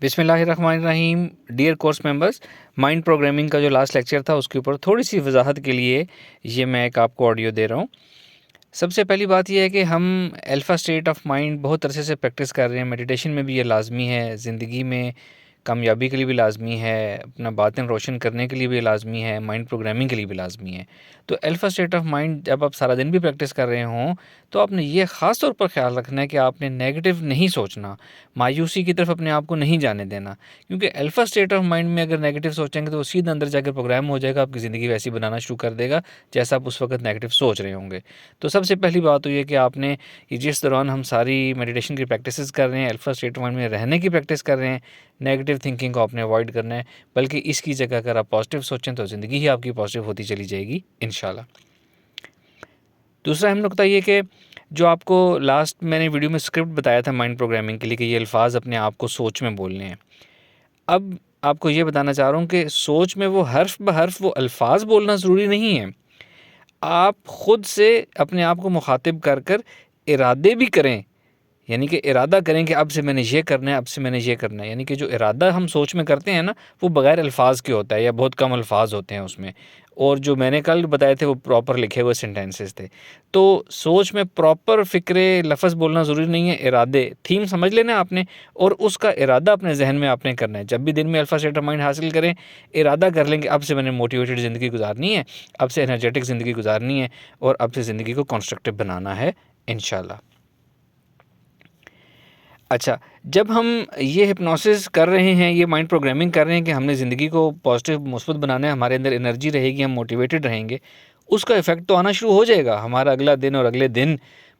बिस्मिल्लाहिर्रहमानिर्रहीम। Dear course members, mind programming का जो लास्ट लेक्चर था उसके ऊपर थोड़ी सी वजाहत के लिए ये मैं एक आपको ऑडियो दे रहा हूँ। सबसे पहली बात यह है कि हम अल्फ़ा स्टेट ऑफ माइंड बहुत अरसे से प्रैक्टिस कर रहे हैं। मेडिटेशन में भी ये लाजमी है, ज़िंदगी में कामयाबी के लिए भी लाजमी है, अपना बातिन रोशन करने के लिए भी लाजमी है, माइंड प्रोग्रामिंग के लिए भी लाजमी है। तो अल्फ़ा स्टेट ऑफ माइंड जब आप सारा दिन भी प्रैक्टिस कर रहे हों तो आपने ये ख़ास तौर पर ख्याल रखना है कि आपने नेगेटिव नहीं सोचना, मायूसी की तरफ अपने आप को नहीं जाने देना। क्योंकि अल्फ़ा स्टेट ऑफ माइंड में अगर नेगेटिव सोचेंगे तो वो सीधा अंदर जाकर प्रोग्राम हो जाएगा, आपकी ज़िंदगी वैसी बनाना शुरू कर देगा जैसा आप उस वक्त नेगेटिव सोच रहे होंगे। तो सबसे पहली बात तो ये कि आपने ये जिस दौरान हम सारी मेडिटेशन की प्रैक्टिसेस कर रहे हैं, अल्फ़ा स्टेट ऑफ माइंड में रहने की प्रैक्टिस कर रहे हैं, नेगेटिव थिंकिंग को आपने अवॉइड करना है, बल्कि इसकी जगह अगर आप पॉजिटिव सोचें तो ज़िंदगी ही आपकी पॉजिटिव होती चली जाएगी इंशाल्लाह। दूसरा अहम नुकता ये कि जो आपको लास्ट मैंने वीडियो में स्क्रिप्ट बताया था माइंड प्रोग्रामिंग के लिए कि ये अल्फाज अपने आप को सोच में बोलने हैं। अब आपको ये बताना चाह रहा हूँ कि सोच में वो हर्फ ब हर्फ वो अल्फाज बोलना ज़रूरी नहीं है। आप ख़ुद से अपने आप को मुखातिब कर कर इरादे भी करें, यानी कि इरादा करें कि अब से मैंने ये करना है, अब से मैंने ये करना है। यानी कि जो इरादा हम सोच में करते हैं ना, वो बग़ैर अल्फाज के होता है या बहुत कम अल्फाज होते हैं उसमें, और जो मैंने कल बताए थे वो प्रॉपर लिखे हुए सेंटेंसेस थे। तो सोच में प्रॉपर फ़िक्रे लफ्ज़ बोलना ज़रूरी नहीं है, इरादे थीम समझ लेना है आपने और उसका इरादा अपने जहन में आपने करना है। जब भी दिन में अल्फ़ा स्टेट ऑफ माइंड हासिल करें, इरादा कर लें कि अब से मैंने मोटिवेटेड ज़िंदगी गुजारनी है, अब से एनर्जेटिक ज़िंदगी गुजारनी है और अब से ज़िंदगी को कंस्ट्रक्टिव बनाना है इंशाल्लाह। अच्छा, जब हम ये हिप्नोसिस कर रहे हैं, ये माइंड प्रोग्रामिंग कर रहे हैं कि हमने ज़िंदगी को पॉजिटिव मुस्बत बनाना है, हमारे अंदर एनर्जी रहेगी, हम मोटिवेटेड रहेंगे, उसका इफ़ेक्ट तो आना शुरू हो जाएगा। हमारा अगला दिन और अगले दिन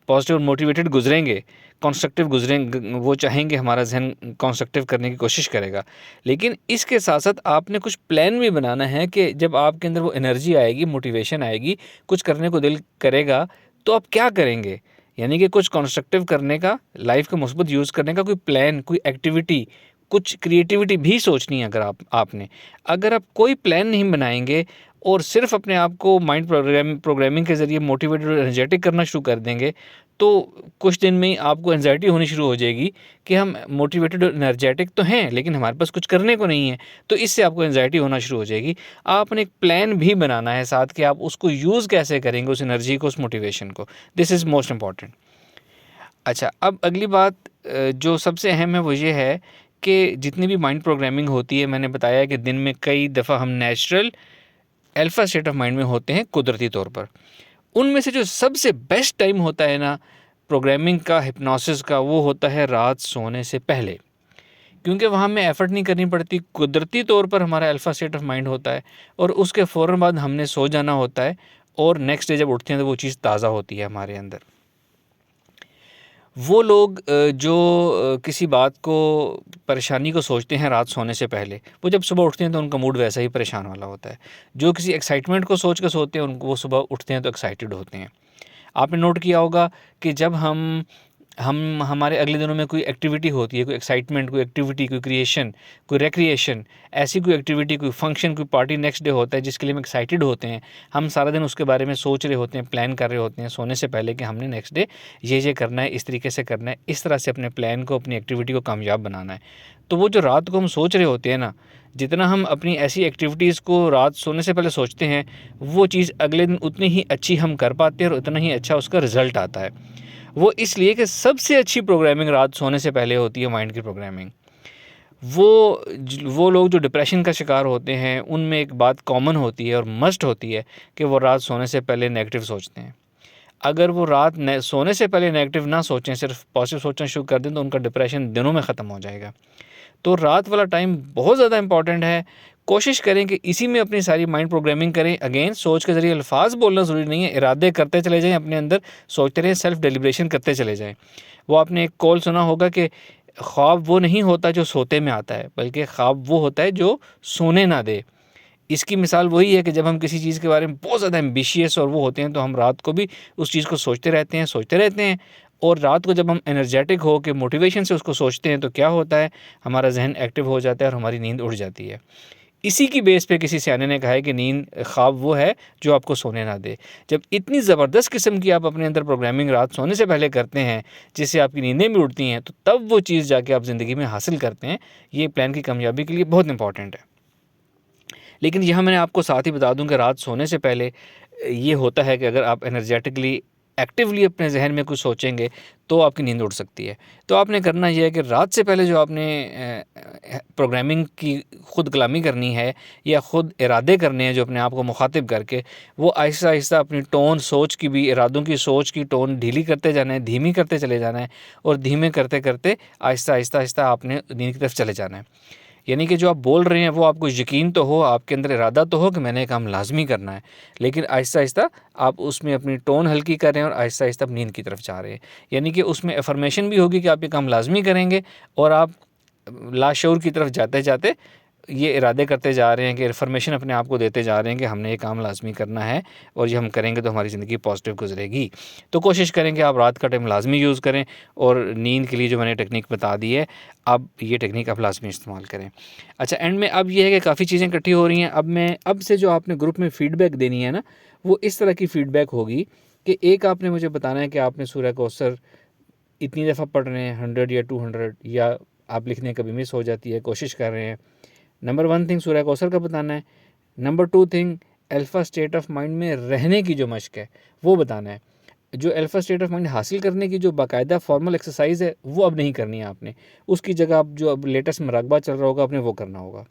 पॉजिटिव और मोटिवेटेड गुजरेंगे, कंस्ट्रक्टिव गुजरेंगे, वो चाहेंगे हमारा ज़हन कंस्ट्रक्टिव करने की कोशिश करेगा। लेकिन इसके साथ-साथ आपने कुछ प्लान भी बनाना है कि जब आपके अंदर वो एनर्जी आएगी, मोटिवेशन आएगी, कुछ करने को दिल करेगा, तो आप क्या करेंगे? यानी कि कुछ कंस्ट्रक्टिव करने का, लाइफ को मुस्बत यूज़ करने का कोई प्लान, कोई एक्टिविटी, कुछ क्रिएटिविटी भी सोचनी है। अगर आपने अगर आप कोई प्लान नहीं बनाएंगे और सिर्फ अपने आप को माइंड प्रोग्रामिंग के ज़रिए मोटिवेटेड और एनर्जेटिक करना शुरू कर देंगे, तो कुछ दिन में ही आपको एंजाइटी होनी शुरू हो जाएगी कि हम मोटिवेटेड और एनर्जेटिक तो हैं लेकिन हमारे पास कुछ करने को नहीं है। तो इससे आपको एंजाइटी होना शुरू हो जाएगी। आपने एक प्लान भी बनाना है साथ कि आप उसको यूज़ कैसे करेंगे, उस एनर्जी को, उस मोटिवेशन को। This is most important. अच्छा, अब अगली बात जो सबसे अहम है वो ये है कि जितनी भी माइंड प्रोग्रामिंग होती है, मैंने बताया कि दिन में कई दफ़ा हम natural alpha state of mind में होते हैं कुदरती तौर पर। उनमें से जो सबसे बेस्ट टाइम होता है ना प्रोग्रामिंग का, हिप्नोसिस का, वो होता है रात सोने से पहले। क्योंकि वहाँ हमें एफ़र्ट नहीं करनी पड़ती, कुदरती तौर पर हमारा अल्फ़ा स्टेट ऑफ माइंड होता है और उसके फ़ौरन बाद हमने सो जाना होता है और नेक्स्ट डे जब उठते हैं तो वो चीज़ ताज़ा होती है हमारे अंदर। वो लोग जो किसी बात को, परेशानी को सोचते हैं रात सोने से पहले, वो जब सुबह उठते हैं तो उनका मूड वैसा ही परेशान वाला होता है। जो किसी एक्साइटमेंट को सोच के सोते हैं, उनको वो सुबह उठते हैं तो एक्साइटेड होते हैं। आपने नोट किया होगा कि जब हम हमारे अगले दिनों में कोई एक्टिविटी होती है, कोई एक्साइटमेंट, कोई एक्टिविटी, कोई क्रिएशन, कोई रिक्रिएशन, ऐसी कोई एक्टिविटी, कोई फंक्शन, कोई पार्टी नेक्स्ट डे होता है जिसके लिए हम एक्साइटेड होते हैं, हम सारा दिन उसके बारे में सोच रहे होते हैं, प्लान कर रहे होते हैं सोने से पहले कि हमने नेक्स्ट डे ये करना है, इस तरीके से करना है, इस तरह से अपने प्लान को, अपनी एक्टिविटी को कामयाब बनाना है। तो वो जो रात को हम सोच रहे होते हैं ना, जितना हम अपनी ऐसी एक्टिविटीज़ को रात सोने से पहले सोचते हैं, वो चीज़ अगले दिन उतनी ही अच्छी हम कर पाते हैं और उतना ही अच्छा उसका रिज़ल्ट आता है। वो इसलिए कि सबसे अच्छी प्रोग्रामिंग रात सोने से पहले होती है, माइंड की प्रोग्रामिंग। वो लोग जो डिप्रेशन का शिकार होते हैं, उनमें एक बात कॉमन होती है और मस्ट होती है कि वो रात सोने से पहले नेगेटिव सोचते हैं। अगर वो रात सोने से पहले नेगेटिव ना सोचें, सिर्फ पॉजिटिव सोचना शुरू कर दें, तो उनका डिप्रेशन दिनों में ख़त्म हो जाएगा। तो रात वाला टाइम बहुत ज़्यादा इंपॉर्टेंट है। कोशिश करें कि इसी में अपनी सारी माइंड प्रोग्रामिंग करें। अगेन, सोच के ज़रिए अल्फाज बोलना ज़रूरी नहीं है, इरादे करते चले जाएँ अपने अंदर, सोचते रहें, सेल्फ डेलिब्रेशन करते चले जाएँ। वो आपने एक कॉल सुना होगा कि ख्वाब वो नहीं होता जो सोते में आता है, बल्कि ख्वाब वो होता है जो सोने ना दे। इसकी मिसाल वही है कि जब हम किसी चीज़ के बारे में बहुत ज़्यादा एम्बिशियस और वो होते हैं, तो हम रात को भी उस चीज़ को सोचते रहते हैं और रात को जब हम एनर्जेटिक हो के मोटिवेशन से उसको सोचते हैं, तो क्या होता है, हमारा जहन एक्टिव हो जाता है और हमारी नींद उड़ जाती है। इसी की बेस पे किसी सियाने ने कहा है कि नींद ख्वाब वो है जो आपको सोने ना दे। जब इतनी ज़बरदस्त किस्म की आप अपने अंदर प्रोग्रामिंग रात सोने से पहले करते हैं, जिससे आपकी नींदें भी उड़ती हैं, तो तब वो चीज़ जाके आप ज़िंदगी में हासिल करते हैं। ये प्लान की कामयाबी के लिए बहुत इंपॉर्टेंट है। लेकिन यहाँ मैंने आपको साथ ही बता दूँ कि रात सोने से पहले ये होता है कि अगर आप एनर्जेटिकली एक्टिवली अपने जहन में कुछ सोचेंगे तो आपकी नींद उड़ सकती है। तो आपने करना ये है कि रात से पहले जो आपने प्रोग्रामिंग की ख़ुद कलामी करनी है या ख़ुद इरादे करने हैं जो अपने आप को मुखातिब करके, वो आहिस्ता आहिस्ता अपनी टोन सोच की भी, इरादों की सोच की टोन ढीली करते जाना है, धीमी करते चले जाना है, और धीमे करते करते आहिस्ता आहिस्ता आहिस्ता आपने नींद की तरफ चले जाना है। यानी कि जो आप बोल रहे हैं वो आपको यकीन तो हो, आपके अंदर इरादा तो हो कि मैंने ये काम लाज़मी करना है, लेकिन आहिस्ता-आहिस्ता आप उसमें अपनी टोन हल्की कर रहे हैं और आहिस्ता-आहिस्ता आप नींद की तरफ जा रहे हैं। यानी कि उसमें अफ़र्मेशन भी होगी कि आप ये काम लाज़मी करेंगे, और आप लाशऊर की तरफ जाते-जाते ये इरादे करते जा रहे हैं कि इन्फॉर्मेशन अपने आप को देते जा रहे हैं कि हमने ये काम लाज़मी करना है और ये हम करेंगे तो हमारी ज़िंदगी पॉजिटिव गुजरेगी। तो कोशिश करें कि आप रात का टाइम लाज़मी यूज़ करें, और नींद के लिए जो मैंने टेक्निक बता दी है, अब ये टेक्निक आप लाज़मी इस्तेमाल करें। अच्छा, एंड में अब ये है कि काफ़ी चीज़ें इकट्ठी हो रही हैं। अब से जो आपने ग्रुप में फ़ीडबैक देनी है ना, वो इस तरह की फ़ीडबैक होगी कि एक आपने मुझे बताना है कि आपने सूरह कौसर इतनी दफ़ा पढ़ रहे हैं, 100 या 200, या आप लिखने कभी मिस हो जाती है, कोशिश कर रहे हैं। नंबर 1 थिंग सूरह कौसर का बताना है। Number 2 thing alpha state of mind में रहने की जो मश्क है वो बताना है। जो अल्फ़ा स्टेट ऑफ माइंड हासिल करने की जो बाकायदा फॉर्मल एक्सरसाइज है वो अब नहीं करनी है आपने। उसकी जगह आप जो अब लेटेस्ट मुराकबा चल रहा होगा आपने वो करना होगा।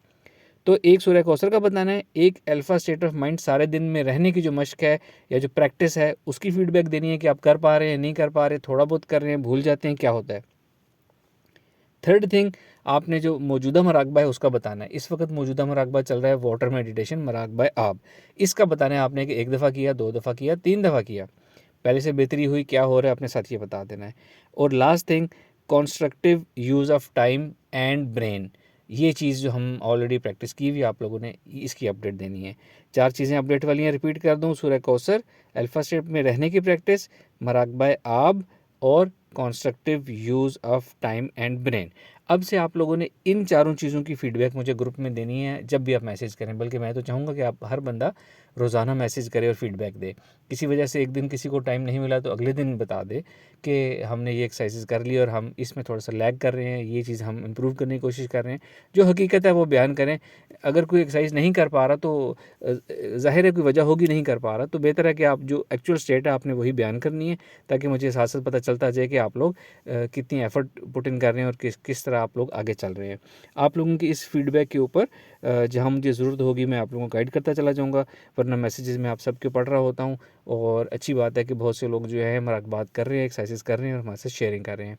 तो एक सूरह कौसर का बताना है, एक अल्फ़ा स्टेट ऑफ माइंड सारे दिन में रहने की जो मश्क है या जो प्रैक्टिस है उसकी फ़ीडबैक देनी है कि आप कर पा रहे हैं, नहीं कर पा रहे, थोड़ा बहुत कर रहे हैं, भूल जाते हैं, क्या होता है। थर्ड थिंग, आपने जो मौजूदा मुराकबा है उसका बताना है। इस वक्त मौजूदा मुराकबा चल रहा है वाटर मेडिटेशन मुराकबा आब। इसका बताना है आपने कि 1 दफ़ा किया, 2 दफ़ा किया, 3 दफ़ा किया, पहले से बेहतरी हुई, क्या हो रहा है अपने साथ ये बता देना है। और last thing, constructive use of time and brain. ये चीज़ जो हम ऑलरेडी प्रैक्टिस की हुई आप लोगों ने, इसकी अपडेट देनी है। 4 चीज़ें अपडेट वाली हैं, रिपीट कर दूँ। सूरह कौसर, अल्फ़ा स्टेट में रहने की प्रैक्टिस, मुराकबा आब, और constructive use of time and brain. अब से आप लोगों ने इन चारों चीज़ों की फ़ीडबैक मुझे ग्रुप में देनी है जब भी आप मैसेज करें। बल्कि मैं तो चाहूँगा कि आप हर बंदा रोज़ाना मैसेज करे और फ़ीडबैक दे। किसी वजह से एक दिन किसी को टाइम नहीं मिला तो अगले दिन बता दे कि हमने ये एक्सरसाइज़ कर ली और हम इसमें थोड़ा-सा लैग कर रहे हैं, ये चीज़ हम इम्प्रूव करने की कोशिश कर रहे हैं। जो हकीकत है वो बयान करें। अगर कोई एक्सरसाइज़ नहीं कर पा रहा तो ज़ाहिर है कोई वजह होगी नहीं कर पा रहा, तो बेहतर है कि आप जो एक्चुअल स्टेट है आपने वही बयान करनी है, ताकि मुझे साथ-साथ पता चलता जाए कि आप लोग कितनी एफ़र्ट पुट इन कर रहे हैं और किस तरह आप लोग आगे चल रहे हैं। आप लोगों की इस फ़ीडबैक के ऊपर जहाँ मुझे ज़रूरत होगी मैं आप लोगों को गाइड करता चला जाऊँगा, वरना मैसेजेस मैं आप सबके पढ़ रहा होता हूँ। और अच्छी बात है कि बहुत से लोग जो है मुराकबात कर रहे हैं, एक्सरसाइज़ कर रहे हैं और हमारे साथ शेयरिंग कर रहे हैं।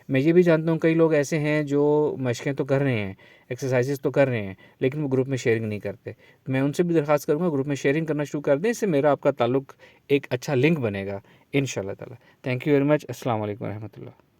मैं ये भी जानता हूँ कई लोग ऐसे हैं जो मशक़ें तो कर रहे हैं, एक्सरसाइज़ तो कर रहे हैं, लेकिन वो ग्रुप में शेयरिंग नहीं करते। मैं उनसे भी दरख्वास्त करूँगा ग्रुप में शेयरिंग करना शुरू कर दें, इससे मेरा आपका ताल्लुक़ एक अच्छा लिंक बनेगा इंशाअल्लाह ताला। Thank you very much. अस्सलाम वालेकुम रहमतुल्लाह।